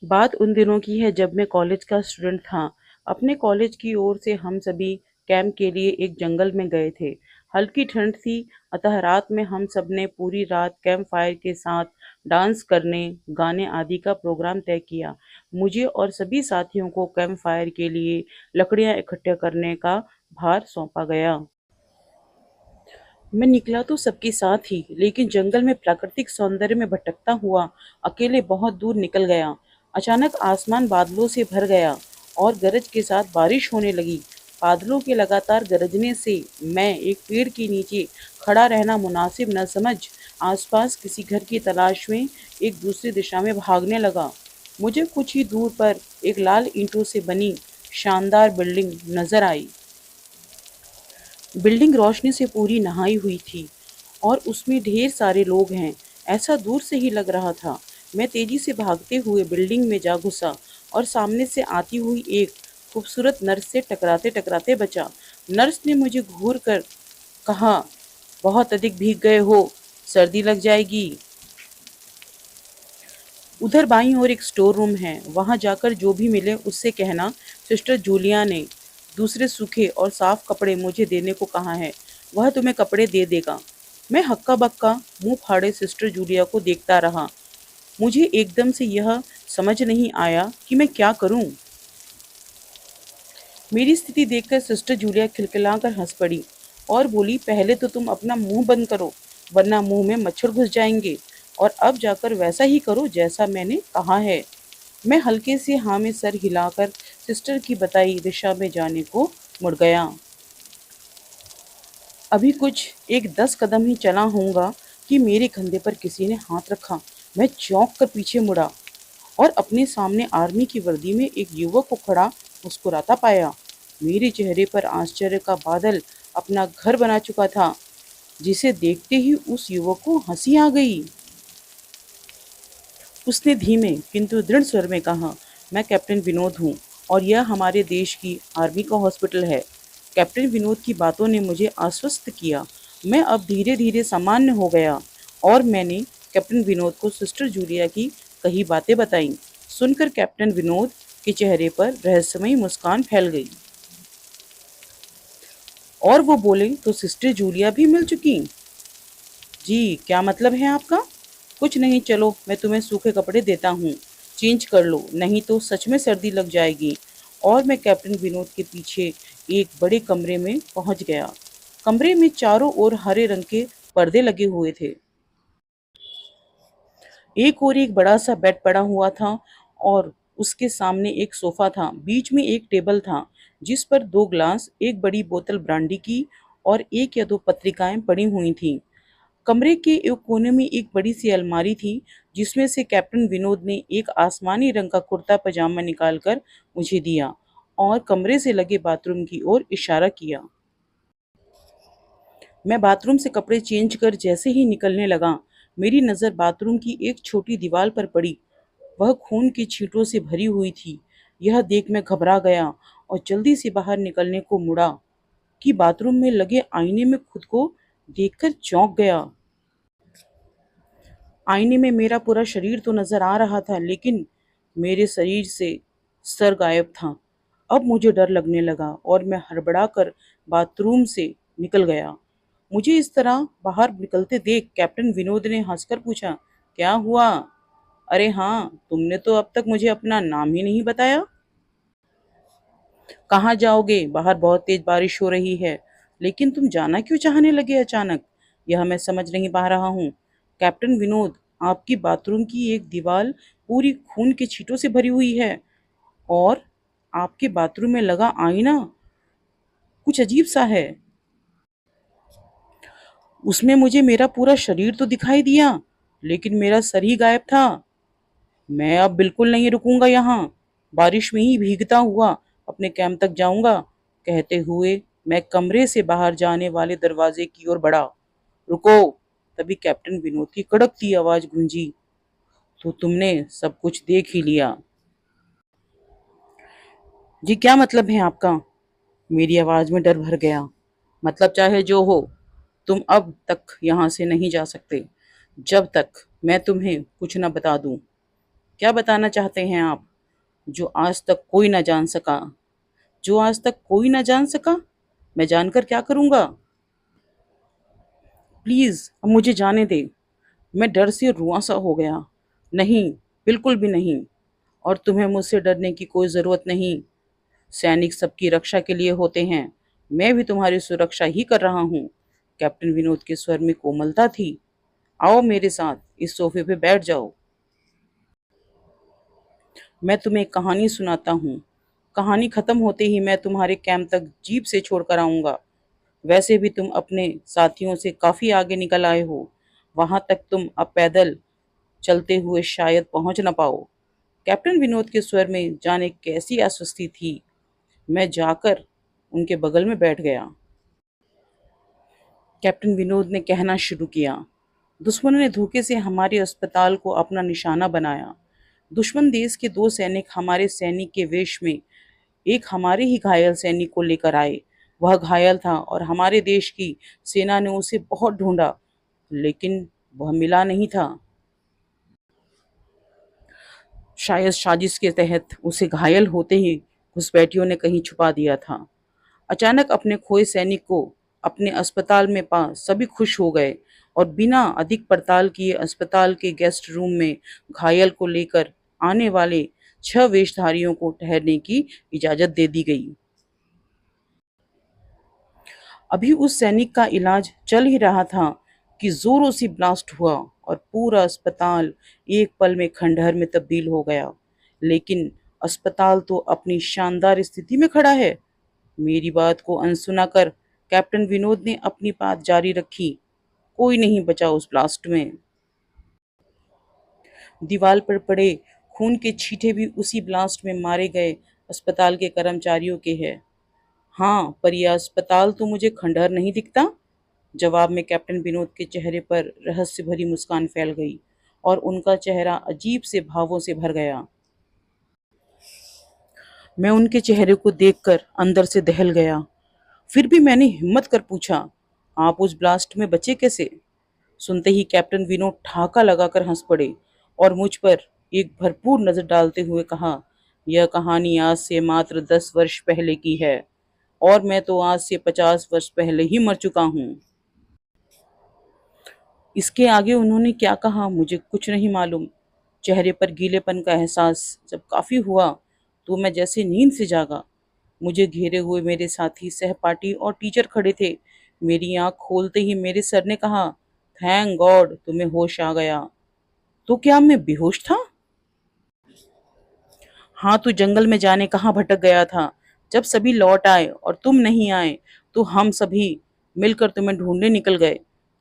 बात उन दिनों की है जब मैं कॉलेज का स्टूडेंट था। अपने कॉलेज की ओर से हम सभी कैंप के लिए एक जंगल में गए थे। हल्की ठंड थी, अतः रात में हम सब ने पूरी रात कैंप फायर के साथ डांस करने, गाने आदि का प्रोग्राम तय किया। मुझे और सभी साथियों को कैंप फायर के लिए लकड़ियां इकट्ठा करने का भार सौंपा गया। मैं निकला तो सबके साथ ही, लेकिन जंगल में प्राकृतिक सौंदर्य में भटकता हुआ अकेले बहुत दूर निकल गया। अचानक आसमान बादलों से भर गया और गरज के साथ बारिश होने लगी। बादलों के लगातार गरजने से मैं एक पेड़ के नीचे खड़ा रहना मुनासिब न समझ आसपास किसी घर की तलाश में एक दूसरी दिशा में भागने लगा। मुझे कुछ ही दूर पर एक लाल ईंटों से बनी शानदार बिल्डिंग नजर आई। बिल्डिंग रोशनी से पूरी नहाई हुई थी और उसमें ढेर सारे लोग हैं, ऐसा दूर से ही लग रहा था। मैं तेजी से भागते हुए बिल्डिंग में जा घुसा और सामने से आती हुई एक खूबसूरत नर्स से टकराते टकराते बचा। नर्स ने मुझे घूर कर कहा, बहुत अधिक भीग गए हो, सर्दी लग जाएगी। उधर बाईं ओर एक स्टोर रूम है, वहां जाकर जो भी मिले उससे कहना सिस्टर जूलिया ने दूसरे सूखे और साफ कपड़े मुझे देने को कहा है, वह तुम्हें कपड़े दे देगा। मैं हक्का बक्का मुंह फाड़े सिस्टर जूलिया को देखता रहा। मुझे एकदम से यह समझ नहीं आया कि मैं क्या करूं। मेरी स्थिति देखकर सिस्टर जूलिया खिलखिलाकर हंस पड़ी और बोली, पहले तो तुम अपना मुंह बंद करो, वरना मुंह में मच्छर घुस जाएंगे, और अब जाकर वैसा ही करो जैसा मैंने कहा है। मैं हल्के से हाँ में सर हिलाकर सिस्टर की बताई दिशा में जाने को मुड़ गया। अभी कुछ एक 10 कदम ही चला होऊंगा कि मेरे कंधे पर किसी ने हाथ रखा। मैं चौंक कर पीछे मुड़ा और अपने सामने आर्मी की वर्दी में एक युवक को खड़ा मुस्कुराता पाया। मेरे चेहरे पर आश्चर्य का बादल अपना घर बना चुका था, जिसे देखते ही उस युवक को हंसी आ गई। उसने धीमे किंतु दृढ़ स्वर में कहा, मैं कैप्टन विनोद हूँ और यह हमारे देश की आर्मी का हॉस्पिटल है। कैप्टन विनोद की बातों ने मुझे आश्वस्त किया। मैं अब धीरे धीरे सामान्य हो गया और मैंने कैप्टन विनोद को सिस्टर जूलिया की कही बातें बताईं। सुनकर कैप्टन विनोद के चेहरे पर रहस्यमयी मुस्कान फैल गई और वो बोले, तो सिस्टर जूलिया भी मिल चुकी? जी, क्या मतलब है आपका? कुछ नहीं, चलो मैं तुम्हें सूखे कपड़े देता हूँ, चेंज कर लो, नहीं तो सच में सर्दी लग जाएगी। और मैं कैप्टन विनोद के पीछे एक बड़े कमरे में पहुंच गया। कमरे में चारों ओर हरे रंग के पर्दे लगे हुए थे। एक और एक बड़ा सा बेड पड़ा हुआ था और उसके सामने एक सोफा था। बीच में एक टेबल था जिस पर 2 ग्लास, एक बड़ी बोतल ब्रांडी की और एक या दो पत्रिकाएं पड़ी हुई थीं। कमरे के एक कोने में एक बड़ी सी अलमारी थी जिसमें से कैप्टन विनोद ने एक आसमानी रंग का कुर्ता पजामा निकालकर मुझे दिया और कमरे से लगे बाथरूम की ओर इशारा किया। मैं बाथरूम से कपड़े चेंज कर जैसे ही निकलने लगा, मेरी नज़र बाथरूम की एक छोटी दीवार पर पड़ी। वह खून की छींटों से भरी हुई थी। यह देख मैं घबरा गया और जल्दी से बाहर निकलने को मुड़ा कि बाथरूम में लगे आईने में खुद को देखकर चौंक गया। आईने में मेरा पूरा शरीर तो नजर आ रहा था, लेकिन मेरे शरीर से सर गायब था। अब मुझे डर लगने लगा और मैं हड़बड़ा कर बाथरूम से निकल गया। मुझे इस तरह बाहर निकलते देख कैप्टन विनोद ने हंसकर पूछा, क्या हुआ? अरे हाँ, तुमने तो अब तक मुझे अपना नाम ही नहीं बताया। कहाँ जाओगे? बाहर बहुत तेज बारिश हो रही है। लेकिन तुम जाना क्यों चाहने लगे अचानक? यह मैं समझ नहीं पा रहा हूँ। कैप्टन विनोद, आपकी बाथरूम की एक दीवार पूरी खून के छींटों से भरी हुई है और आपके बाथरूम में लगा आईना कुछ अजीब सा है। उसमें मुझे मेरा पूरा शरीर तो दिखाई दिया, लेकिन मेरा सर ही गायब था। मैं अब बिल्कुल नहीं रुकूंगा यहाँ, बारिश में ही भीगता हुआ अपने कैंप तक जाऊंगा। कहते हुए मैं कमरे से बाहर जाने वाले दरवाजे की ओर बढ़ा। रुको! तभी कैप्टन विनोद की कड़कती आवाज गूंजी, तो तुमने सब कुछ देख ही लिया? जी, क्या मतलब है आपका? मेरी आवाज में डर भर गया। मतलब चाहे जो हो, तुम अब तक यहाँ से नहीं जा सकते जब तक मैं तुम्हें कुछ न बता दूं। क्या बताना चाहते हैं आप? जो आज तक कोई ना जान सका। जो आज तक कोई ना जान सका? मैं जानकर क्या करूँगा? प्लीज़ अब मुझे जाने दे। मैं डर से रुआँसा हो गया। नहीं, बिल्कुल भी नहीं। और तुम्हें मुझसे डरने की कोई ज़रूरत नहीं। सैनिक सबकी रक्षा के लिए होते हैं। मैं भी तुम्हारी सुरक्षा ही कर रहा हूँ। कैप्टन विनोद के स्वर में कोमलता थी। आओ मेरे साथ, इस सोफे पे बैठ जाओ। मैं तुम्हें एक कहानी सुनाता हूँ। कहानी खत्म होते ही मैं तुम्हारे कैंप तक जीप से छोड़कर आऊँगा। वैसे भी तुम अपने साथियों से काफ़ी आगे निकल आए हो। वहाँ तक तुम अब पैदल चलते हुए शायद पहुँच न पाओ। कैप्टन विनोद के स्वर में जाने कैसी आश्वस्ति थी। मैं जाकर उनके बगल में बैठ गया। कैप्टन विनोद ने कहना शुरू किया। दुश्मनों ने धोखे से हमारे अस्पताल को अपना निशाना बनाया। दुश्मन देश के दो सैनिक हमारे सैनिक के वेश में एक हमारे ही घायल सैनिक को लेकर आए। वह घायल था और हमारे देश की सेना ने उसे बहुत ढूंढा, लेकिन वह मिला नहीं था। शायद साजिश के तहत उसे घायल होते ही घुसपैठियों ने कहीं छुपा दिया था। अचानक अपने खोए सैनिक को अपने अस्पताल में पा सभी खुश हो गए और बिना अधिक पड़ताल किए अस्पताल के गेस्ट रूम में घायल को लेकर आने वाले 6 वेशधारियों को ठहरने की इजाजत दे दी गई। अभी उस सैनिक का इलाज चल ही रहा था कि जोरों से ब्लास्ट हुआ और पूरा अस्पताल एक पल में खंडहर में तब्दील हो गया। लेकिन अस्पताल तो अपनी शानदार स्थिति में खड़ा है। मेरी बात को अनसुना कर कैप्टन विनोद ने अपनी बात जारी रखी। कोई नहीं बचा उस ब्लास्ट में। दीवार पर पड़े खून के छींटे भी उसी ब्लास्ट में मारे गए अस्पताल के कर्मचारियों के हैं। हाँ, पर यह अस्पताल तो मुझे खंडहर नहीं दिखता। जवाब में कैप्टन विनोद के चेहरे पर रहस्य भरी मुस्कान फैल गई और उनका चेहरा अजीब से भावों से भर गया। मैं उनके चेहरे को देखकर अंदर से दहल गया। फिर भी मैंने हिम्मत कर पूछा, आप उस ब्लास्ट में बचे कैसे? सुनते ही कैप्टन विनोद ठहाका लगाकर हंस पड़े और मुझ पर एक भरपूर नजर डालते हुए कहा, यह कहानी आज से मात्र 10 वर्ष पहले की है और मैं तो आज से 50 वर्ष पहले ही मर चुका हूँ। इसके आगे उन्होंने क्या कहा मुझे कुछ नहीं मालूम। चेहरे पर गीलेपन का एहसास जब काफ़ी हुआ तो मैं जैसे नींद से जागा। मुझे घेरे हुए मेरे साथी, सहपाठी और टीचर खड़े थे। मेरी आंख खोलते ही मेरे सर ने कहा, थैंक गॉड तुम्हें होश आ गया। तो क्या मैं बेहोश था? हाँ, तू जंगल में जाने कहाँ भटक गया था। जब सभी लौट आए और तुम नहीं आए तो हम सभी मिलकर तुम्हें ढूंढने निकल गए।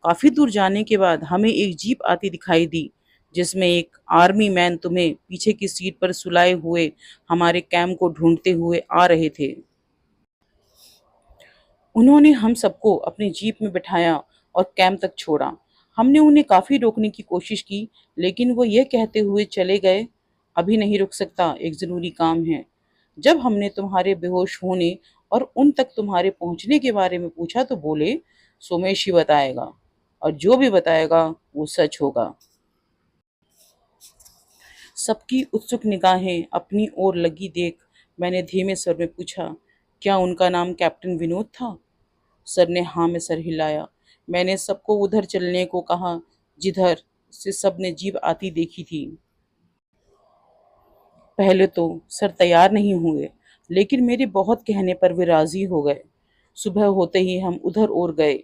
काफी दूर जाने के बाद हमें एक जीप आती दिखाई दी जिसमें एक आर्मी मैन तुम्हें पीछे की सीट पर सुलाए हुए हमारे कैंप को ढूंढते हुए आ रहे थे। उन्होंने हम सबको अपनी जीप में बिठाया और कैंप तक छोड़ा। हमने उन्हें काफी रोकने की कोशिश की, लेकिन वो ये कहते हुए चले गए, अभी नहीं रुक सकता, एक जरूरी काम है। जब हमने तुम्हारे बेहोश होने और उन तक तुम्हारे पहुंचने के बारे में पूछा तो बोले, सोमेश ही बताएगा और जो भी बताएगा वो सच होगा। सबकी उत्सुक निगाहें अपनी ओर लगी देख मैंने धीमे स्वर में पूछा, क्या उनका नाम कैप्टन विनोद था? सर ने हाँ में सर हिलाया। मैंने सबको उधर चलने को कहा जिधर से सबने जीप आती देखी थी। पहले तो सर तैयार नहीं हुए, लेकिन मेरे बहुत कहने पर वे राजी हो गए। सुबह होते ही हम उधर और गए।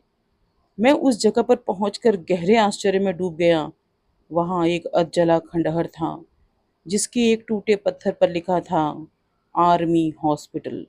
मैं उस जगह पर पहुंचकर गहरे आश्चर्य में डूब गया। वहां एक अधजला खंडहर था जिसके एक टूटे पत्थर पर लिखा था, आर्मी हॉस्पिटल।